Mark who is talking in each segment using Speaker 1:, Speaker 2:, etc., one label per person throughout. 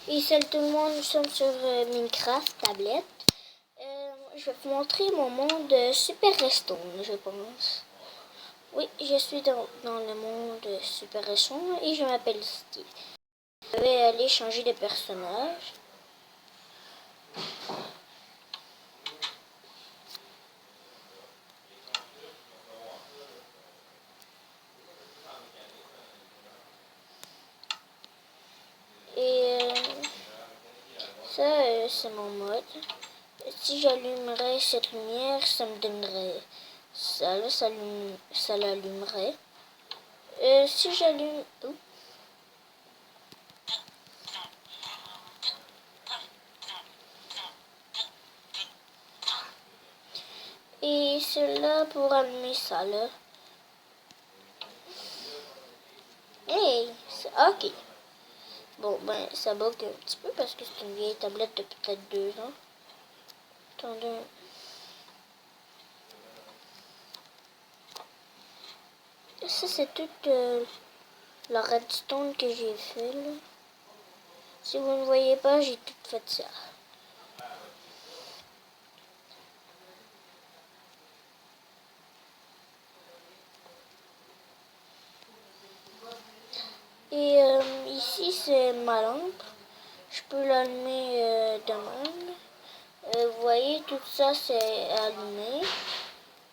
Speaker 1: Et salut tout le monde, nous sommes sur Minecraft tablette. Je vais vous montrer mon monde Super Redstone, je pense. Oui, je suis dans le monde Super Redstone et je m'appelle Steve. Je vais aller changer de personnage. Et ça, c'est mon mode. Si j'allumerais cette lumière, ça me donnerait ça, là, ça l'allumerait. Si j'allume... Et cela pour allumer ça, là. Hey, ok. Bon, ben, ça bug un petit peu parce que c'est une vieille tablette de peut-être 2 ans. Attendez. Ça, c'est toute la redstone que j'ai fait, là. Si vous ne voyez pas, j'ai tout fait ça. Et ici, c'est ma lampe. Je peux l'allumer de même. Vous voyez, tout ça, c'est allumé.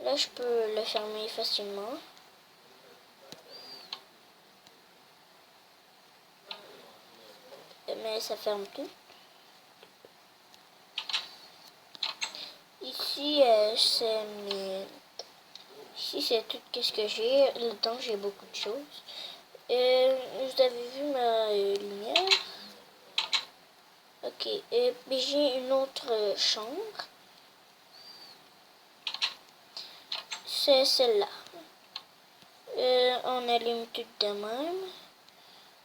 Speaker 1: Là, je peux le fermer facilement. Mais ça ferme tout. Ici, c'est mes... Ici, c'est tout ce que j'ai. Là-dedans, j'ai beaucoup de choses. Vous avez vu ma lumière? Ok. Mais j'ai une autre chambre. C'est celle-là. On allume tout de même.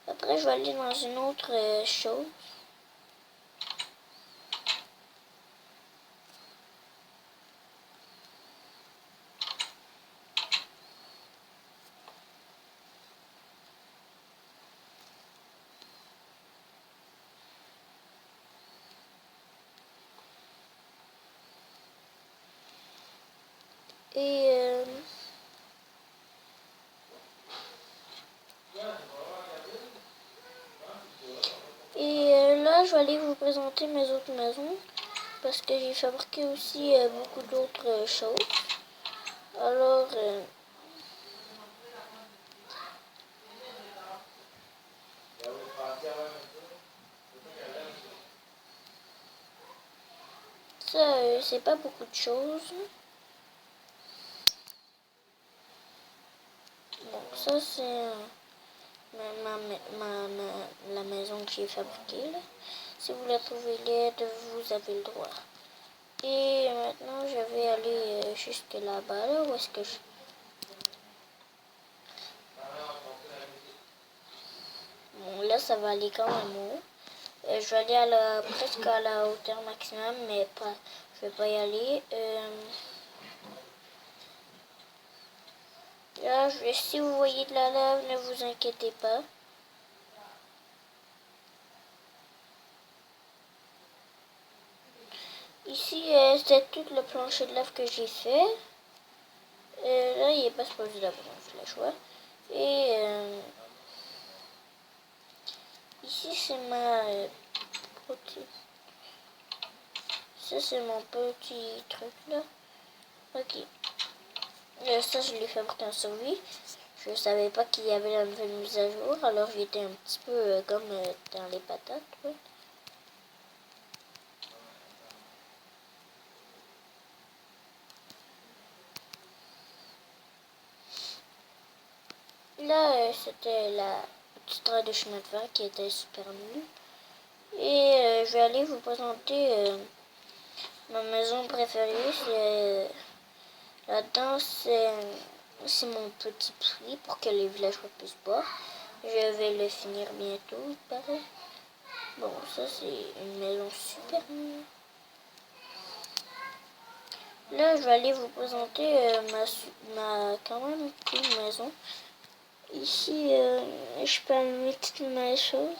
Speaker 1: Après, je vais aller dans une autre chose. Et là, je vais aller vous présenter mes autres maisons. Parce que j'ai fabriqué aussi beaucoup d'autres choses. Alors, ça, c'est pas beaucoup de choses. Bon, ça, c'est la maison que j'ai fabriquée, là. Si vous la trouvez laide, vous avez le droit. Et maintenant, je vais aller jusque là-bas, là, où est-ce que je... Bon, là, ça va aller quand même haut. Je vais aller presque à la hauteur maximum, mais pas, je vais pas y aller. Là, si vous voyez de la lave, ne vous inquiétez pas. Ici, c'est tout le plancher de lave que j'ai fait. Là, il n'est pas supposé d'avoir un flash, ouais. Et ici, c'est ma petite... Ça, c'est mon petit truc, là. Ok. Ça, je l'ai fabriqué en survie. Je ne savais pas qu'il y avait la nouvelle mise à jour, alors j'étais un petit peu comme dans les patates, ouais. Là, c'était la petite trace de chemin de fer qui était super nulle. Et je vais aller vous présenter ma maison préférée. Là-dedans, c'est mon petit prix pour que les villageois puissent boire. Je vais le finir bientôt, il paraît. Bon, ça, c'est une maison super nulle. Là, je vais aller vous présenter ma quand même cool maison. Ici, je peux allumer toutes mes choses.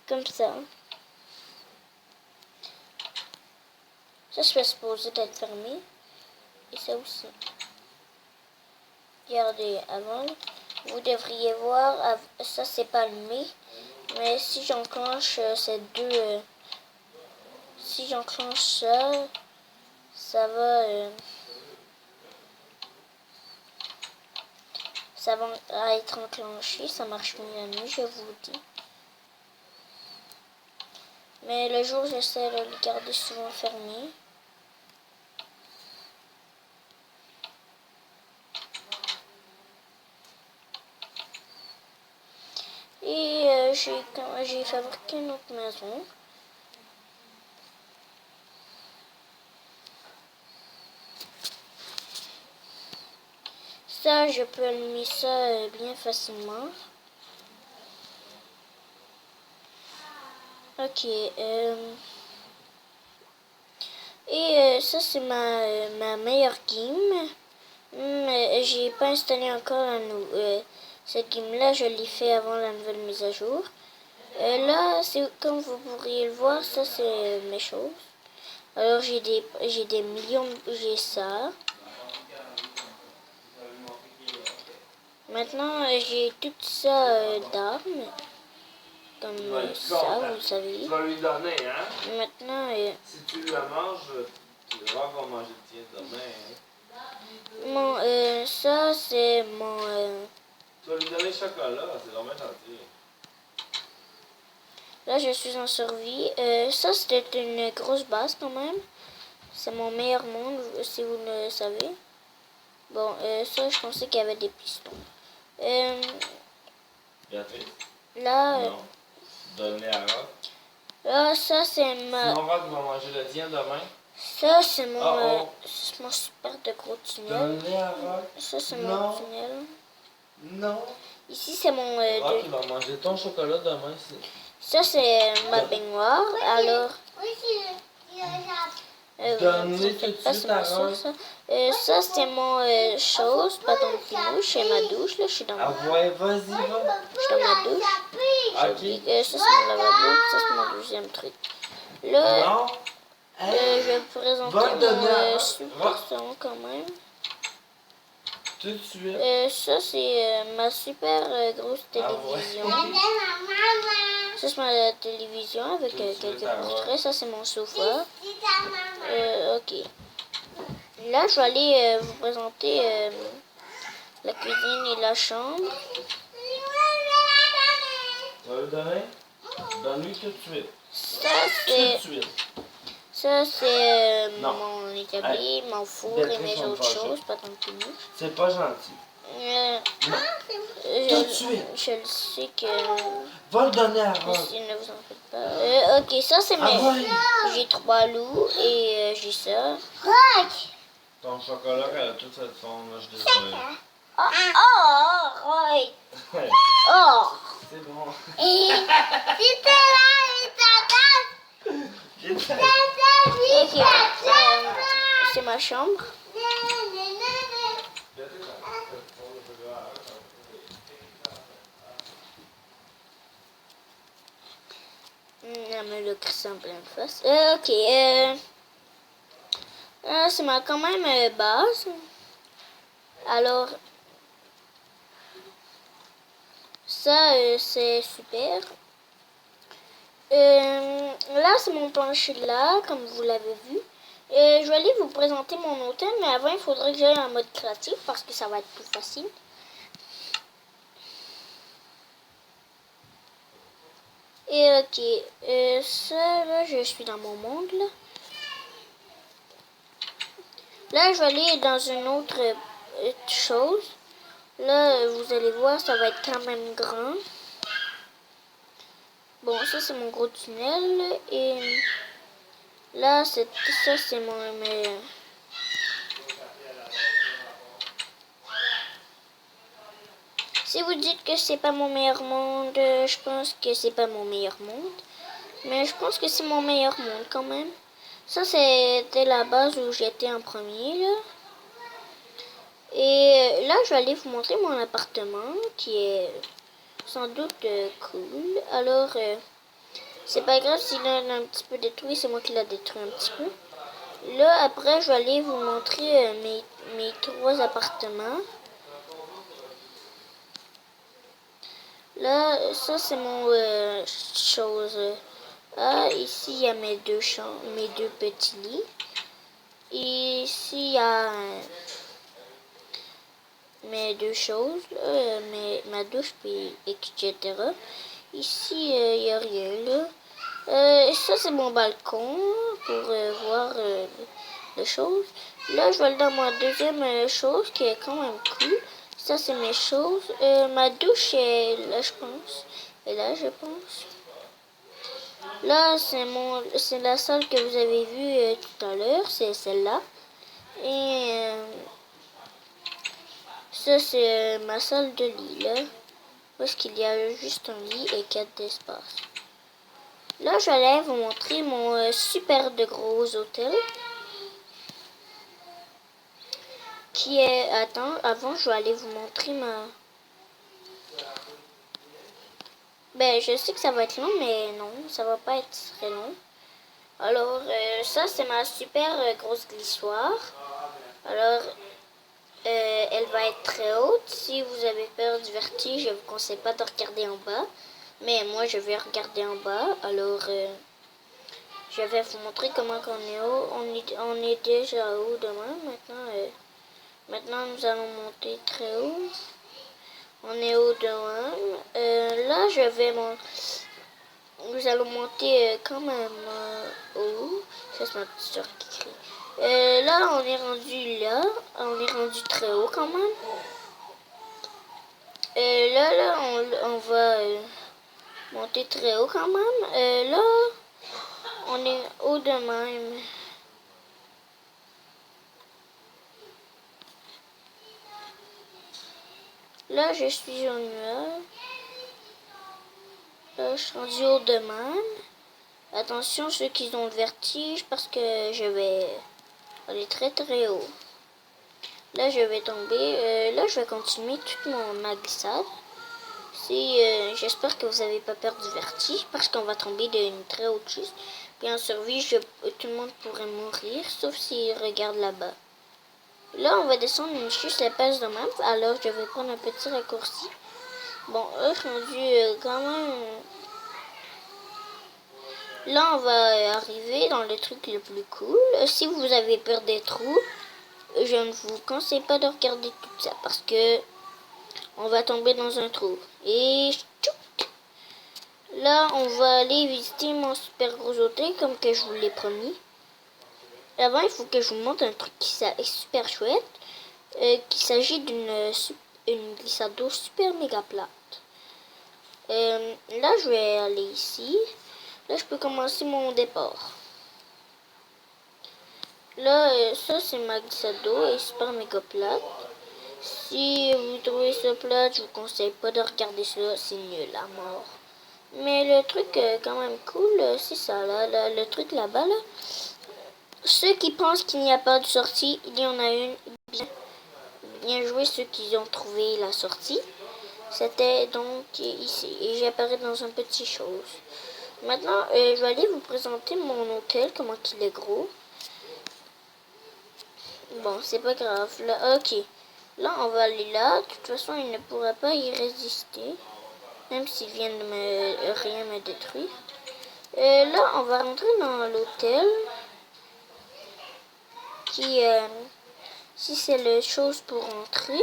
Speaker 1: Comme ça. Ça, c'est supposé d'être fermé. Et ça aussi. Regardez, avant, vous devriez voir, ça c'est pas allumé. Mais si j'enclenche ces deux, si j'enclenche ça, ça va être enclenché. Ça marche mieux la nuit, je vous dis. Mais le jour, j'essaie de le garder souvent fermé. Et j'ai fabriqué une autre maison. Ça, je peux allumer ça bien facilement. Ok. Ça, c'est ma meilleure game. J'ai pas installé encore cette game-là. Je l'ai fait avant la nouvelle mise à jour. Là, comme vous pourriez le voir, ça, c'est mes choses. Alors, j'ai des millions, j'ai ça. Maintenant, j'ai tout ça d'armes. Comme ça, vous le savez.
Speaker 2: Tu vas lui donner, hein?
Speaker 1: Maintenant,
Speaker 2: si tu le manges, tu vas voir qu'on va manger le tien demain, hein?
Speaker 1: ça, c'est mon...
Speaker 2: Tu vas lui donner le chocolat, c'est vraiment gentil.
Speaker 1: Là, je suis en survie. Ça, c'était une grosse base quand même. C'est mon meilleur monde, si vous le savez. Bon, ça, je pensais qu'il y avait des pistons.
Speaker 2: Béatrice?
Speaker 1: Là,
Speaker 2: Non. Donne-les à Rock.
Speaker 1: là, ça, c'est ma...
Speaker 2: Sinon, Rock va manger le tien demain.
Speaker 1: Ça, c'est
Speaker 2: Oh.
Speaker 1: mon super de gros tunnel.
Speaker 2: Donne-les à Rock.
Speaker 1: Ça, c'est
Speaker 2: Non.
Speaker 1: mon tunnel.
Speaker 2: Non.
Speaker 1: Ici, c'est mon...
Speaker 2: Rock, il va manger ton chocolat demain.
Speaker 1: Ça, c'est ma baignoire. Alors...
Speaker 2: Donne-les tout de suite à Rock.
Speaker 1: Ça, c'est mon chose, pas dans le pinot. Je suis ma douche, là. Je suis dans
Speaker 2: Ah ouais, vas-y, va.
Speaker 1: Je suis dans ma douche.
Speaker 2: Ok.
Speaker 1: Ça, c'est mon lavabo. Ça, c'est mon deuxième truc. Là,
Speaker 2: Non.
Speaker 1: je vais vous présenter
Speaker 2: Va le donner à
Speaker 1: mon
Speaker 2: Rock.
Speaker 1: super son quand même.
Speaker 2: Tout de suite.
Speaker 1: Ça, c'est ma super grosse télévision. Ça, c'est ma télévision avec quelques portraits. Ça, c'est mon sofa. Ok. Là, je vais aller vous présenter la cuisine et la chambre.
Speaker 2: Tu vas le donner? Donne-lui tout de suite.
Speaker 1: Ça, c'est
Speaker 2: Non.
Speaker 1: mon établi, mon four et
Speaker 2: Béatrice,
Speaker 1: mes
Speaker 2: on me
Speaker 1: autres
Speaker 2: fâche.
Speaker 1: choses, pas tant que nous.
Speaker 2: C'est pas gentil. Tout de suite.
Speaker 1: Je le sais que...
Speaker 2: Va le donner à Rock.
Speaker 1: Si, ne vous en faites pas. Ok, ça c'est mes...
Speaker 2: ouais.
Speaker 1: J'ai 3 loups et j'ai ça.
Speaker 2: Ton chocolat, elle a toute cette forme, là, je suis désolé.
Speaker 1: Right.
Speaker 2: Ouais,
Speaker 1: Oh!
Speaker 2: c'est bon.
Speaker 1: Ok, c'est ma chambre. Elle me le crisse en pleine face. Ok, c'est quand même base. Alors, ça, c'est super. Là, c'est mon plancher là, comme vous l'avez vu. Je vais aller vous présenter mon hôtel, mais avant, il faudrait que j'aille en mode créatif parce que ça va être plus facile. Et ok, ça, là, je suis dans mon monde, là. Là, je vais aller dans une autre chose. Là, vous allez voir, ça va être quand même grand. Bon, ça, c'est mon gros tunnel. Et là, ça, c'est mon... Si vous dites que c'est pas mon meilleur monde, je pense que c'est pas mon meilleur monde. Mais je pense que c'est mon meilleur monde quand même. Ça, c'était la base où j'étais en premier, là. Et là, je vais aller vous montrer mon appartement, qui est sans doute cool. Alors, C'est pas grave s'il est un petit peu détruit, c'est moi qui l'ai détruit un petit peu. Là, après, je vais aller vous montrer mes 3 appartements. Là, ça, c'est mon chose. Ah, ici, il y a mes 2 chambres, mes 2 petits lits. Et ici, il y a mes 2 choses, ma douche, puis etc. Ici, il n'y a rien, là. Ça, c'est mon balcon pour voir les choses. Là, je vais aller dans ma deuxième chose qui est quand même cool. Ça, c'est mes choses. Ma douche est là, je pense. Et là, je pense. Là, c'est la salle que vous avez vue tout à l'heure. C'est celle-là. Et ça, c'est ma salle de lit, là. Parce qu'il y a juste un lit et 4 d'espace. Là, je vais aller vous montrer mon super de gros hôtel. Qui est... Attends, avant, je vais aller vous montrer ma... Ben, je sais que ça va être long, mais non, ça va pas être très long. Alors, ça, c'est ma super grosse glissoire. Alors, elle va être très haute. Si vous avez peur du vertige, je vous conseille pas de regarder en bas. Mais moi, je vais regarder en bas. Alors, je vais vous montrer comment on est haut. On est déjà haut demain. Maintenant, nous allons monter très haut. On est haut demain. Là, nous allons monter quand même haut. Ça, c'est ma petite soeur qui crie. Là, on est rendu là. On est rendu très haut quand même. Là, on va monter très haut quand même. Là, on est haut de même. Là, je suis au nuage. Là, je suis rendu haut de même. Attention, ceux qui ont le vertige, parce que je vais aller très très haut. Là, je vais tomber. Là, je vais continuer toute ma glissade. J'espère que vous n'avez pas peur du vertige, parce qu'on va tomber d'une très haute chute. Puis en survie, tout le monde pourrait mourir, sauf s'il regarde là-bas. Là, on va descendre une chute, elle passe de même. Alors, je vais prendre un petit raccourci. Bon, là, je suis rendu quand même... Là, on va arriver dans le truc le plus cool. Si vous avez peur des trous, je ne vous conseille pas de regarder tout ça, parce que on va tomber dans un trou. Et là, on va aller visiter mon super gros hôtel, comme que je vous l'ai promis. Avant, il faut que je vous montre un truc qui est super chouette. Qu'il s'agit d'une glissade d'eau super méga plate. Là, je vais aller ici. Là, je peux commencer mon départ. Là, ça, c'est ma glissade d'eau. Elle est super méga plate. Si vous trouvez ça plate, je vous conseille pas de regarder ça. C'est nul à mort. Mais le truc quand même cool, c'est ça. Là, le truc là-bas, là. Ceux qui pensent qu'il n'y a pas de sortie, il y en a une. Bien joué ceux qui ont trouvé la sortie. C'était donc ici. Et j'apparais dans un petit chose. Maintenant, je vais aller vous présenter mon hôtel, comment il est gros. Bon, c'est pas grave. Là, ok. Là, on va aller là. De toute façon, il ne pourra pas y résister. Même s'il vient de rien me détruire. Là, on va rentrer dans l'hôtel. Si c'est la chose pour entrer.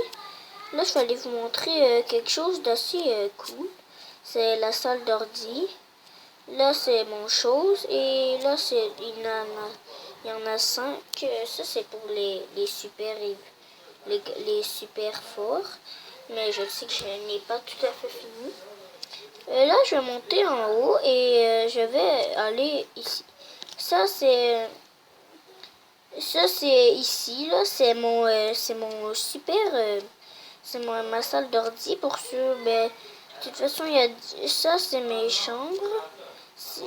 Speaker 1: Là, je vais aller vous montrer quelque chose d'assez cool. C'est la salle d'ordi. Là, c'est mon chose. Et là, il y en a 5. Ça, c'est pour les super forts. Mais je sais que je n'ai pas tout à fait fini. Là, je vais monter en haut et je vais aller ici. Ça, c'est ici. Là, c'est mon super... c'est ma salle d'ordi pour sûr. Mais, de toute façon, ça, c'est mes chambres.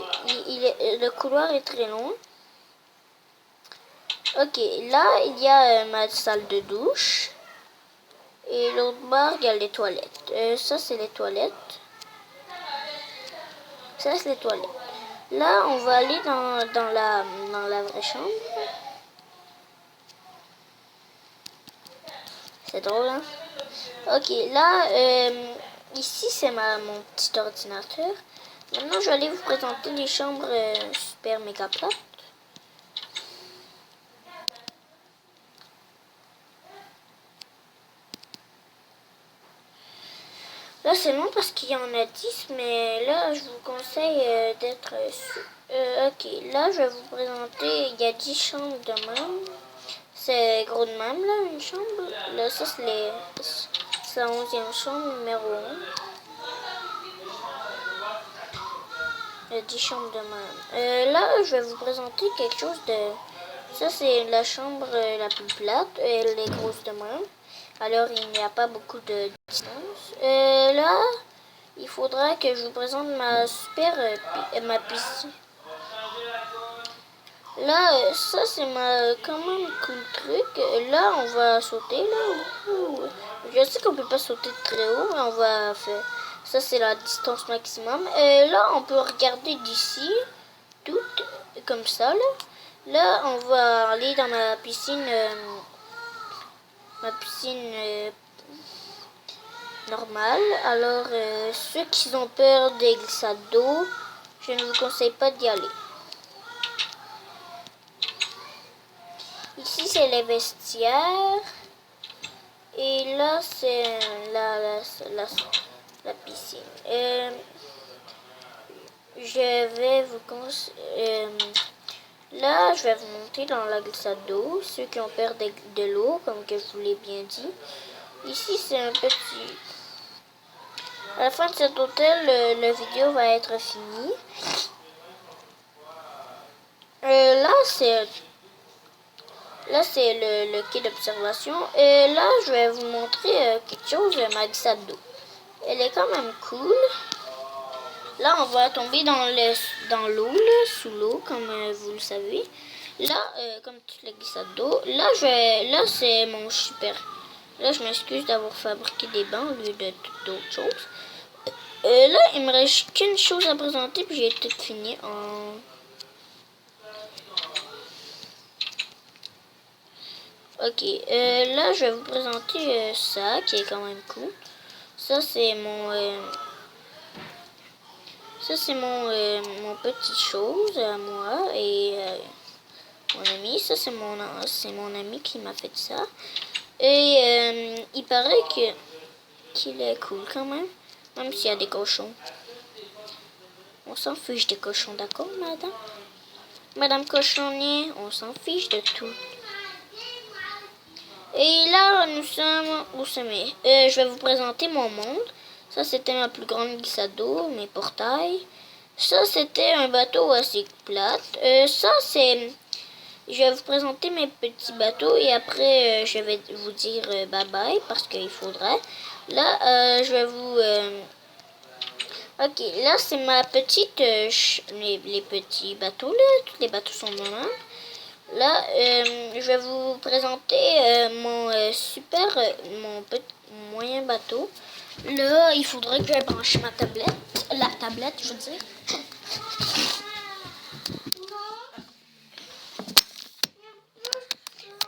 Speaker 1: Le couloir est très long. Ok, là, il y a ma salle de douche. Et l'autre barre, il y a les toilettes. Ça, c'est les toilettes. Ça, c'est les toilettes. Là, on va aller dans la vraie chambre. C'est drôle, hein? Ok, là, ici, c'est mon petit ordinateur. Maintenant, je vais aller vous présenter les chambres super méga plates. Là, c'est long parce qu'il y en a 10, mais là, je vous conseille d'être... ok, là, je vais vous présenter, il y a 10 chambres de même. C'est gros de même, là, une chambre. Là, ça, c'est la 11e chambre, numéro 1. Il y a 10 chambres de même. Là, je vais vous présenter quelque chose de... Ça, c'est la chambre la plus plate. Elle est grosse de même. Alors, il n'y a pas beaucoup de distance. Là, il faudra que je vous présente ma ma piscine. Là, ça, c'est ma quand même cool truc. Là, on va sauter, là. Je sais qu'on peut pas sauter très haut, mais on va faire... Ça, c'est la distance maximum. Là, on peut regarder d'ici, tout comme ça, là. Là, on va aller dans ma piscine... normale. Alors, ceux qui ont peur des glissades d'eau, je ne vous conseille pas d'y aller. Ici, c'est les vestiaires. Et là, c'est la piscine. Je vais vous conseiller... là, je vais vous monter dans la glissade d'eau. Ceux qui ont peur de l'eau, comme que je vous l'ai bien dit. Ici, c'est un petit... À la fin de cet hôtel, la vidéo va être finie. Là, c'est le quai d'observation. Et là, je vais vous montrer quelque chose, ma glissade d'eau. Elle est quand même cool. Là, on va tomber dans l'eau, sous l'eau, comme vous le savez. Là, comme toutes les glissades d'eau. Là, c'est mon super. Là, je m'excuse d'avoir fabriqué des bancs au lieu de toutes d'autres choses. Là, il me reste qu'une chose à présenter, puis j'ai tout fini en... Ok, là, je vais vous présenter ça, qui est quand même cool. Ça, c'est mon... mon petite chose à moi et mon ami. Ça, c'est mon ami qui m'a fait ça. Et il paraît qu'il est cool quand même. Même s'il y a des cochons. On s'en fiche des cochons, d'accord, madame? Madame Cochonnier, on s'en fiche de tout. Et là, nous sommes au sommet. Je vais vous présenter mon monde. Ça, c'était ma plus grande glissade d'eau, mes portails. Ça, c'était un bateau assez plate. Ça, c'est... Je vais vous présenter mes petits bateaux et après, je vais vous dire bye-bye parce qu'il faudrait. Là, je vais vous... Ok, là, c'est ma petite... les petits bateaux, là. Tous les bateaux sont normaux. Là, je vais vous présenter mon moyen bateau. Là, il faudrait que je branche ma tablette. La tablette, je veux dire.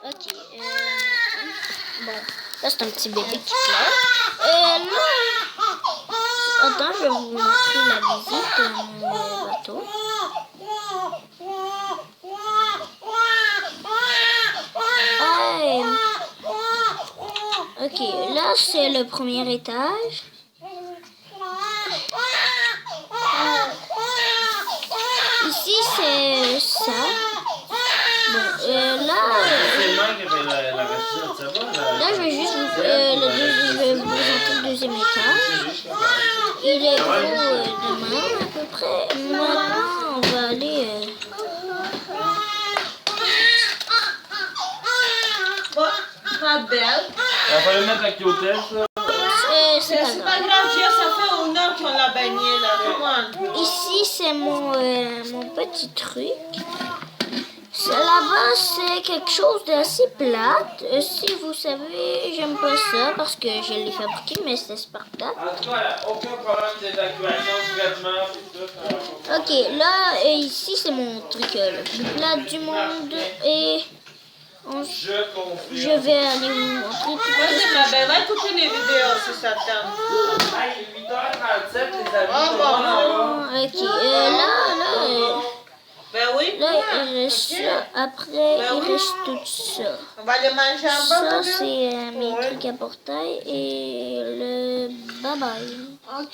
Speaker 1: Ok. Bon, là, c'est un petit bébé qui pleure. Là... Attends, je vais vous montrer la visite de mon bateau. Ok, là c'est le premier étage. Ici c'est ça. Bon, là je vais juste je vais vous présenter le deuxième étage. Il est gros de main à peu près. Maintenant on va aller...
Speaker 2: belle. Il va falloir mettre avec l'hôtel, ça.
Speaker 3: C'est pas grave, ça fait un an qu'on l'a baigné là.
Speaker 1: Ici, c'est mon petit truc. Là-bas, c'est quelque chose d'assez plate. Si vous savez, j'aime pas ça parce que je l'ai fabriqué, mais c'est super plate.
Speaker 2: En tout cas, aucun problème d'évacuation du vêtement et tout.
Speaker 1: Ok, là, ici, c'est mon truc le plus plate du monde. Et
Speaker 2: Je confirme.
Speaker 1: je vais aller vous montrer tout
Speaker 3: Vas-y, ma belle, va écouter les vidéos si ça te tente.
Speaker 2: Hey, 8h37, les amis.
Speaker 3: Oh,
Speaker 2: tout le monde en
Speaker 3: bon.
Speaker 2: va.
Speaker 1: Ok,
Speaker 3: Ben oui.
Speaker 1: là, il reste ça. Après, il reste tout ça.
Speaker 3: On va aller manger en bas,
Speaker 1: Ça,
Speaker 3: bébé?
Speaker 1: c'est mes
Speaker 3: Ouais.
Speaker 1: trucs à portail et le bye-bye.